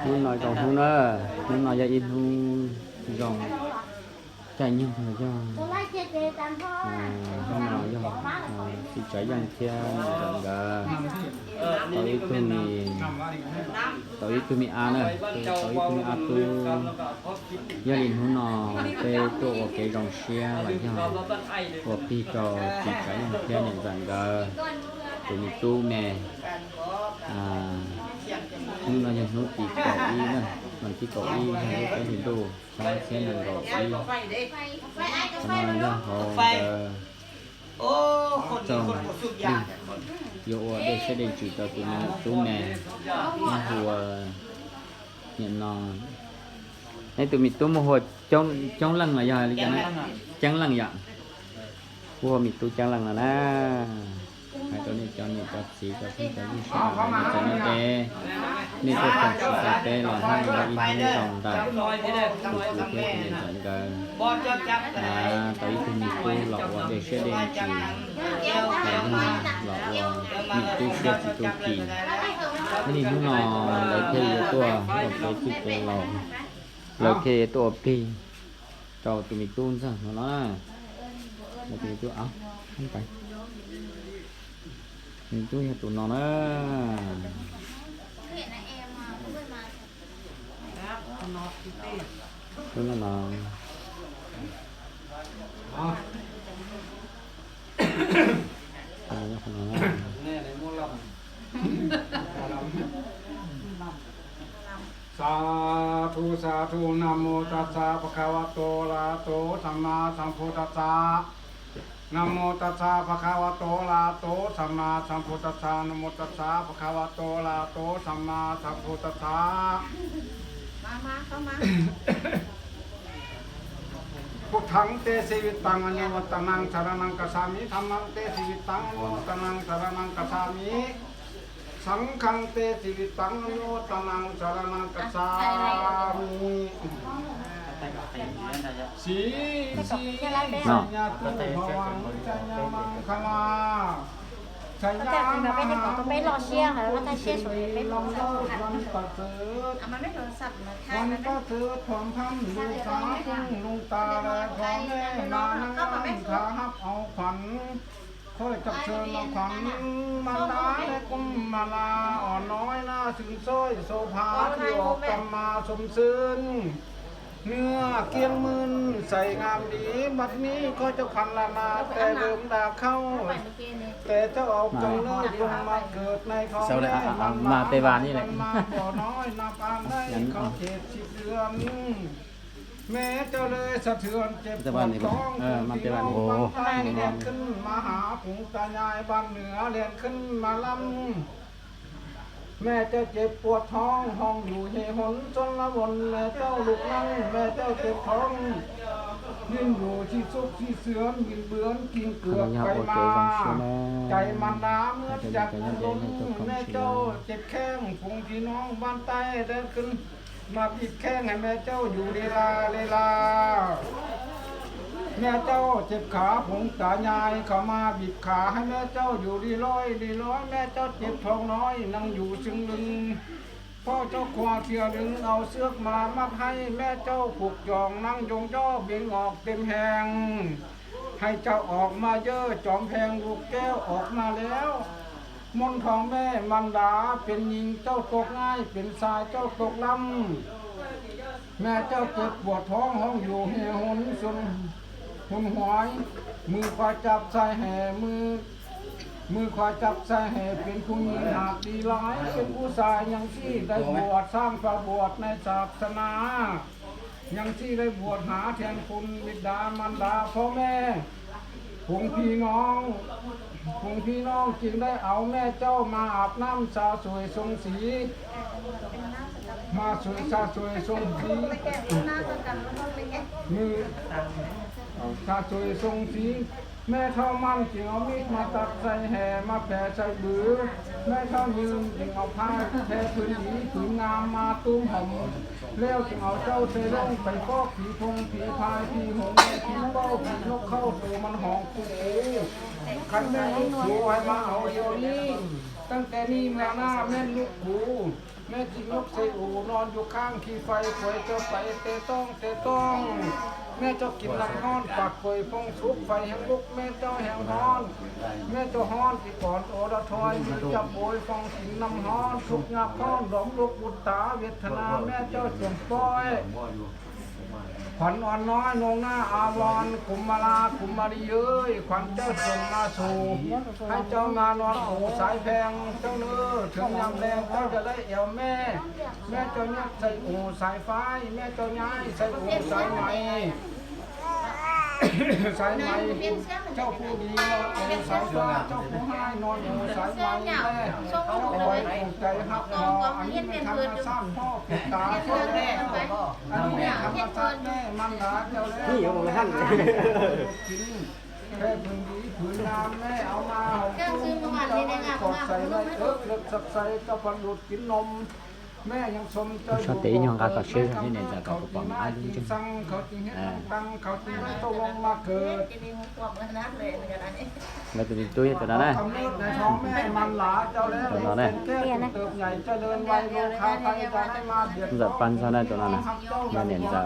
muốn nói còn không nữa muốn nói cho in không dòng chạy nhiều rồi cho không nói cho thì chạy dòng kia dòng gà tới tôi mi ăn này tới tôi mi ăn tôi gia đình hôm nọ về tôi ở cái dòng xe lại cho của pi trò thì chạy dòng kia nhận dòng gà tôi mi tu nè nhưng mà những nút chỉ cỏ y nữa mình chỉ cỏ y hay cái gì đồ xong xe là cỏ y xong rồi ra họ trồng dụ đây sẽ để chỉ cho tụi mình chú nè nhưng hùa nhận nó đây tụi mình tu một hồi trong lần là giờ đi chẳng lần vậy hùa mình tu chẳng lần là na haiตัวนี้cho nhiều cho xí cho không cho đi sao cho nó têนี่ตัวของสีเตะหล่อให้เราอีกนิดสองแต่ตัวเพื่อนเป็นอย่างกันตัวอีกคือมีตู้หลอกว่าเด็กเชื่อเด็กจีแต่หลอกว่ามีตู้เชื่อจีตู้จีนี่ผู้นอนเลยเทตัวเราไปที่ตัวเราเทตัวปีเราตัวมีตู้ซะnó nói một cáiตู้áo không phải tôi nhà tụi nó đó tôi nó sa thu nam mô tassa bhagavato arahato samma sambuddhassaนะโมตัสสะภะคะวะโตอะระหะโตสัมมาสัมพุทธัสสะนะโมตัสสะภะคะวะโตอะระหะโตสัมมาสัมพุทธัสสะมาเข้ามาพุทธังเตสิวิตังอนุวัตนังสรณังกัสสามิธัมมังเตสิวิตังอนุวัตนังสรณังกัสสามิสังฆังเตสิวิตังอนุวัตนังสรณังกัสสามิสีสัญญาตุภวังสัญญามังคลาสัญญามังคลาวันประเสริฐวันประเสริฐความพันลูกสาวลุงตาและพ่อแม่มานั่งขาหับเอาขวัญค่อยจับเชิญเอาขวัญมันดาและกุมมาลาอ่อนน้อยหน้าสึงซ้อยโสภาที่ออกกำมาสมซื่นเนื้อเกียงมืนใส่งามดีบัดนี้ก็จะพันละนาแต่เดิมดาเข้าแต่เจ้าออกจงเลิกลงมาเกิดในท้องแม่มาเตวานี่แหละ มาบ่อน้อยนาปานได้เขาเขต10 เดือนแม่เจ้าเลยสะเทือนเจ็บปวดท้องพี่น้องบ้านใต้เรียนขึ้นมาหาปู่ตายายบ้านเหนือเรียนขึ้นมาลำแม่เจ้าเจ็บปวดท้องห้องอยู่ในหนจนละวนแม่เจ้าลุกนั่งแม่เจ้าเจ็บท้องยืนอยู่ที่ซุกที่เสือนยืนเบือนกินเกลือไปมาใจมันน้ำเมื่อจากลมแม่เจ้าเจ็บแข้งฝูงพี่น้องบ้านใต้เดินขึ้นมาบิดแข้งให้แม่เจ้าอยู่เวลาแม่เจ้าเจ็บขาผงตายายเขามาบิดขาให้แม่เจ้าอยู่ดีร้อยแม่เจ้าเจ็บท้องน้อยนั่งอยู่ซึ่งลึงพ่อเจ้าควาเทียดึงเอาเสื้อมามัดให้แม่เจ้าผูกจองนั่งยงย่อเบ่งออกเต็มแหงให้เจ้าออกมาเยอะจอมแพงลูกแก้วออกมาแล้วมนทองแม่มันดาเป็นหญิงเจ้าตกง่ายเป็นชายเจ้าตกลำแม่เจ้าเจ็บปวดท้องห้องอยู่เหี่ยวหนจนหุ่นหอยมือคอยจับใส่แห่มือคอยจับใส่แห่เป็นผู้หญิงหากดีร้ายเป็นผู้ชายยังที่ได้บวชสร้างพระบวชในศาสนายังที่ได้บวชหาแทนคุณบิดามารดาพ่อแม่ผงพี่น้องจึงได้เอาแม่เจ้ามาอาบน้ำสาสวยทรงสีมาสวยสาสวยทรงสีมือสาสวยทรงสีแม่เท่ามันจึงเอามีดมาตัดใส่แห่มาแผ่ใส่บือแม่เท่ายืนจึงเอาผ้าแผ่ผืนหนีผืนงามมาตุ้มห่มแล้วจึงเอาเจ้าเสลงไปฟอกผีพงผีพายผีหงผีเป้าผีนกเข้าตัวมันหองคู่ขันแม่ลูกสวยมาเอาเดี๋ยวนี้ ตั้งแต่นี้มาหน้าแม่ลูกกูแม่จิงนกใส่อูนอนอยู่ข้างขี้ไฟป่วยเจ้าไปเตะต้องแม่เจ้ากินน้ำฮ้อนปากป่วยฟงสุกไฟแห่งลุกแม่เจ้าแห่งฮ้อนแม่เจ้าฮ้อนที่ก่อนโอระทอยมีจับโวยฟองกินน้ำฮ้อนทุกงับฮ้อนหลงลุกบุตตาเวทนาแม่เจ้าจงปล่อยขวัญอ่อนน้อยนงหน้าอาวรกุมมาลากุมมารีเอ้ยขวัญเจ้าส่งมาสู่ให้เจ้ามานอนโอสายแพงเจ้าเนื้อถึงยามแรงเจ้าจะได้เอวแม่เจ้าเนี่ยใส่โอสายไฟแม่เจ้าย้ายใส่โอสายไหมสายไหมเจ้าผู้ดีนอนโอสายฟ้าเจ้าผู้ให้นอนโอสายไหมแม่เจ้าคอยปลูกใจหักคออันนี้ไม่ทำมาสร้างพ่อปิดตาพ่อแม่อันนี้ทำมาสร้างแม่มันหาเจ้าแล้วนี่อยู่ของท่านกินแค่พื้นดีผืนน้ำแม่เอามาหอมตุ้มเจ้ากดใส่ในเอิ๊กเลือกสักใส่เจ้าพันหลุดกินนมแม่ยังสมใจอยู่เขาตีมาจีสังเขาตีเฮ็ดตังเขาตีไม่ต้องลงมาเกิด แล้วตัวนี้ตุ้ยตัวนั้นนะ กำเนิดในท้องแม่มันหลาเจ้าแล้วเป็นแก้วเติบใหญ่เจริญวัยโลคาไทยจะให้มาเบียด จะปันซะได้ตัวนั้นนะมันเนี่ยจะ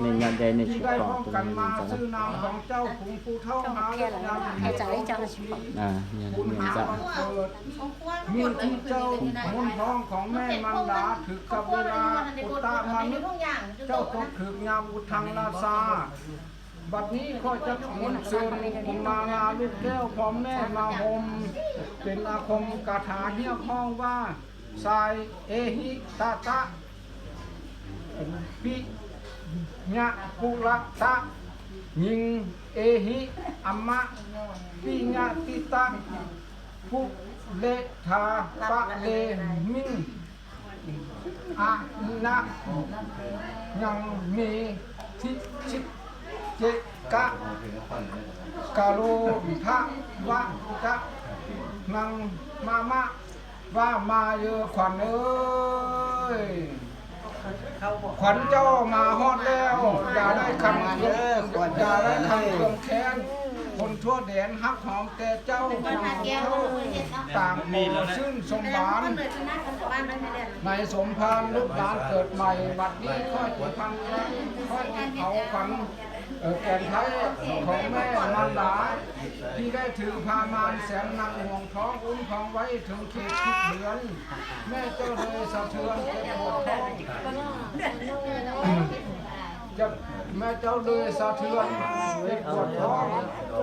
ในงานใดในชีวิตของตัวนี้จะนะ ชื่อนามของเจ้าขุนผู้เท่าหาเรื่องนาม เนี่ยจะ มีที่เจ้ามุนท้องของแม่มันหลาถึกกับเวลาอุตตามานิเจ้าต้องถึกงามอุทังราชาบัดนี้ก็จะมุนเชิญมาลาลูกแก้วพร้อมแม่มาหมเป็นอาคมคาถาเฮี้ยข้องว่าสายเอหิตาตะปิญะปุระตะยิงเอหิอัมมะปิญะติตะภุเลธาปะเลมิงอะนะยังมีทิชิเจกะกะโลทะวะตะนังมามะว่ามาเยอะขวัญเอ้ยขวัญเจ้ามาฮอดแล้วอย่าได้คำเคืองอย่าได้คำเคืองแค้นคนทั่วแดนฮักหอมแต่เจ้าต่างโมชื่นสมบานในสมภารลูกหลานเกิดใหม่บัดนี้ค่อยจะพันค่อยเขาขวัญแก่นไทยของแม่มันดาที่ได้ถือพามานแสนนักห่วงท้องอุ้มท้องไว้ถึงเขตทุกเดือนแม่เจ้าเลยสะเทือนเจ็บปวดท้องจะแม่เจ้าเลยสะเทือนเจ็บปวดท้อง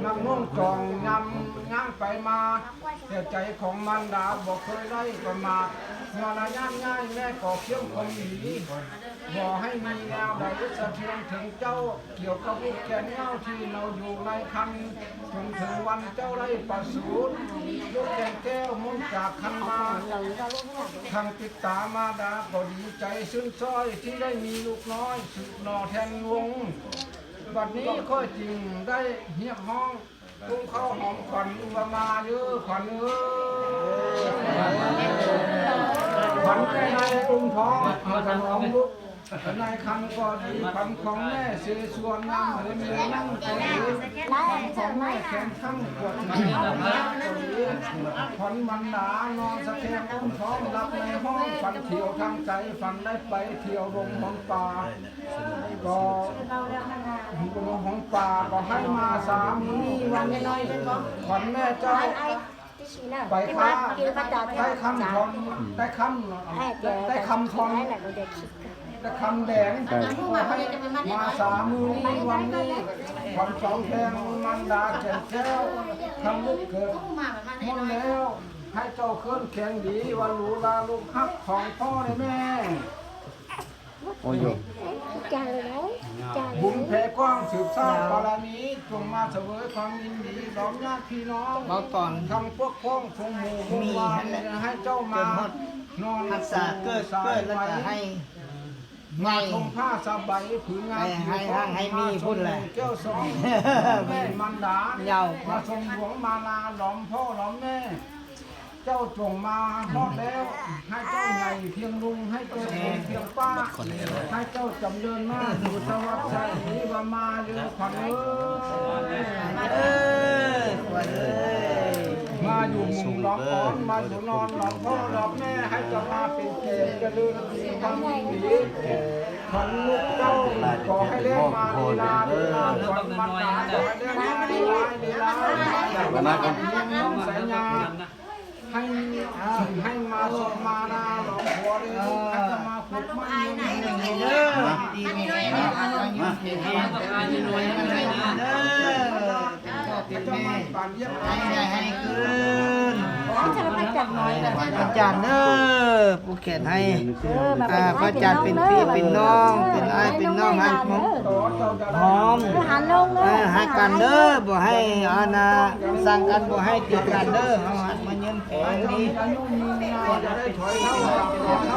นั่งนุ่งกล่องยำย่างไปมาแต่ใจของมันดาบอกเคยได้ประมาทงานย่างง่ายแม่ก่อเขี้ยวคมหนีบอกให้มีแนวใดสะเทือนถึงเจ้าเกี่ยวกับลูกแก่เงาที่เราอยู่ในคันจนถึงวันเจ้าได้ประสูติลูกแก่แก้วมุ่งจากคันมาทางปิดตามาดาก็ดีใจซึ้งซ้อยที่ได้มีลูกน้อยสืบหน่อแทนวงบัดนี้ก็จริงได้เฮียบห้องตุ้งเข้าหอมขวัญอุมาเยอะขวัญขวัญแม่นายตุ้งท้องขนมลูกนายคำก็ดีคำของแม่เสียส่วนงามเหมือนเนื้อนั่งก็ดีคำของแม่แข็งข้างปวดไหล่ก็ดีขวัญมันหนานอนสะเทียงอุ้มท้องรับในห้องฝันเที่ยวทางใจฝันได้ไปเที่ยวลงของป่าก็ลงของป่าก็ให้มาสามีวันนี้ขวัญแม่เจ้าไปค้าได้คำทองได้คำได้คำทองได้คำแดงให้มาสามือนี้วันนี้วันสองแพงมันดาแก่แก้วทำลูกเกิดมนแล้วให้เจ้าเคลื่อนแข็งดีวันหลูลาลูกฮักของพ่อในแม่โอ้ยบุญแผ่กว้างสืบสร้างบารมีจงมาเสวยความยินดีล้อมญาติพี่น้องเราตอนทำพวกพ้องทงหมู่มีให้เจ้ามานอนรักษาเกิดแล้วจะให้มาทงผ้าสบายผืนงานให้มีพุ่นแหละแก้วสองแม่มันดามาทรงหลวงมาลาหลอมพ่อหลอมแม่เจ้าจงมาฮอดแล้วให้เจ้าใหญ่เพียงลุงให้เจ้าเพียงป้าให้เจ้าจำเริญมากอยู่สวัสดิ์ใจนี้ว่ามาเยอะขวัญเอ้ย มาอยู่มุมหลอกอ่อนมาอยู่นอนหลอกพ่อหลอกแม่ให้เจะมาเป็นเกศจะลืมทำดีขันลูกเจ้าขอให้เล่นมาดีลาดีลาขวัญมันตาขอให้เล่นมาดีลาดีลาอย่ามาคนน้องสายญาให้มาสมมานาหลอกหัวเลยให้จะมาฝึกมันเด้อดีมีให้ให้คืนอาจารย์เด้อผู้เขียนให้พระอาจารย์เป็นพี่เป็นน้องเป็นอ้ายเป็นน้องให้หอมให้กันเด้อบ่ให้อาณาสั่งกันบ่ให้ติดกันเด้อเฮาหัดมาเงินแผงนี้จะได้ถอยเข้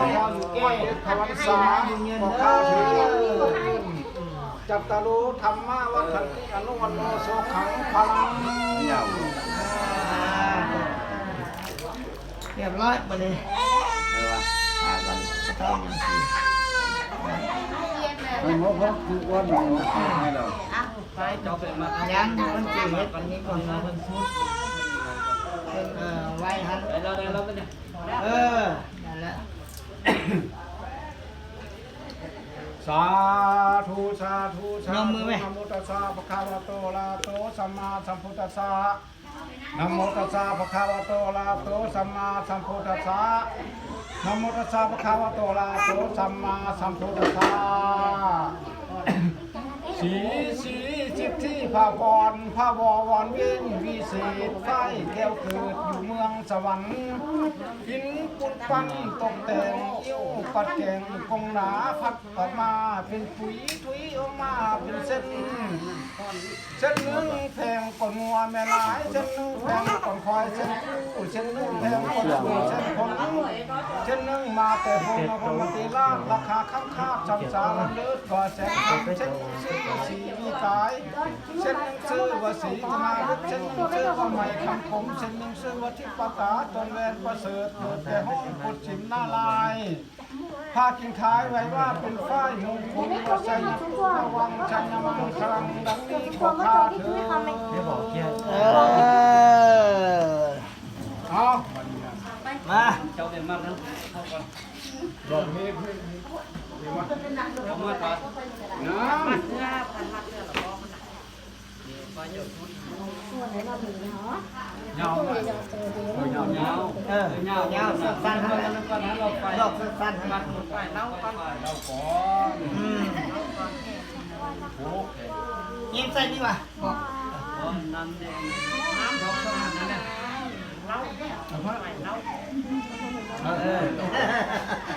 าแก้ภวันสาขอข้าวถือจัตตารุธรรมะวัฏันติอนุวันโนโสขังพลังเรียบร้อยไปเลยไม่หมดเพราะคือวันหนึ่งให้เรายังมันเจ็บวันนี้ก่อนมาเป็นชุดไว้ฮะเรานั่นแหละสาธุสาธุสาธุนะโมตัสสะภะคะวะโตอะระหะโตสัมมาสัมพุทธัสสะนะโมตัสสะภะคะวะโตอะระหะโตสัมมาสัมพุทธัสสะนะโมตัสสะภะคะวะโตอะระหะโตสัมมาสัมพุทธัสสะสีจิตที่พาวรพาววรเวียนวิเศษไฟแก้วเกิดอยู่เมืองสวรรค์หินปุนปั้นตกแต่งยิ้วปัดแกงกงหนาพัดออกมาเป็นถุยออกมาเป็นเส้นหนึ่งแพงก่อนงัวแม่ลายเส้นหนึ่งแพงก่อนควายเส้นคู่เส้นหนึ่งแพงก่อนวัวเส้นคนเส้นหนึ่งมาแต่โบมาพมติลาดราคาข้ามคาบจำสารเลิศกว่าแสนเส้นสีมีกายเส้นหนึ่งซื้อว่าสีธนาเส้นหนึ่งซื้อว่าใหม่คำคมเส้นหนึ่งซื้อว่าทิพตาตนแวนประเสริฐเกิดแต่ห้องกุดฉิมหน้าลายพากินท้ายไว้ว่าเป็นฝ้ายมงคลว่าชัยระวังชัยมังคลังดังนี้ขอข้าเธอเอามาเจ้าเด่นมากนะเข้าก่อนบอกเฮ้ยเอามาก่อนน้ำเงาสั้นๆดอกสั้นๆมันไปเล่าก่อนยิ้มใส่ดีกว่าน้ำแดงน้ำดอกสมานนั่นแหละเล่า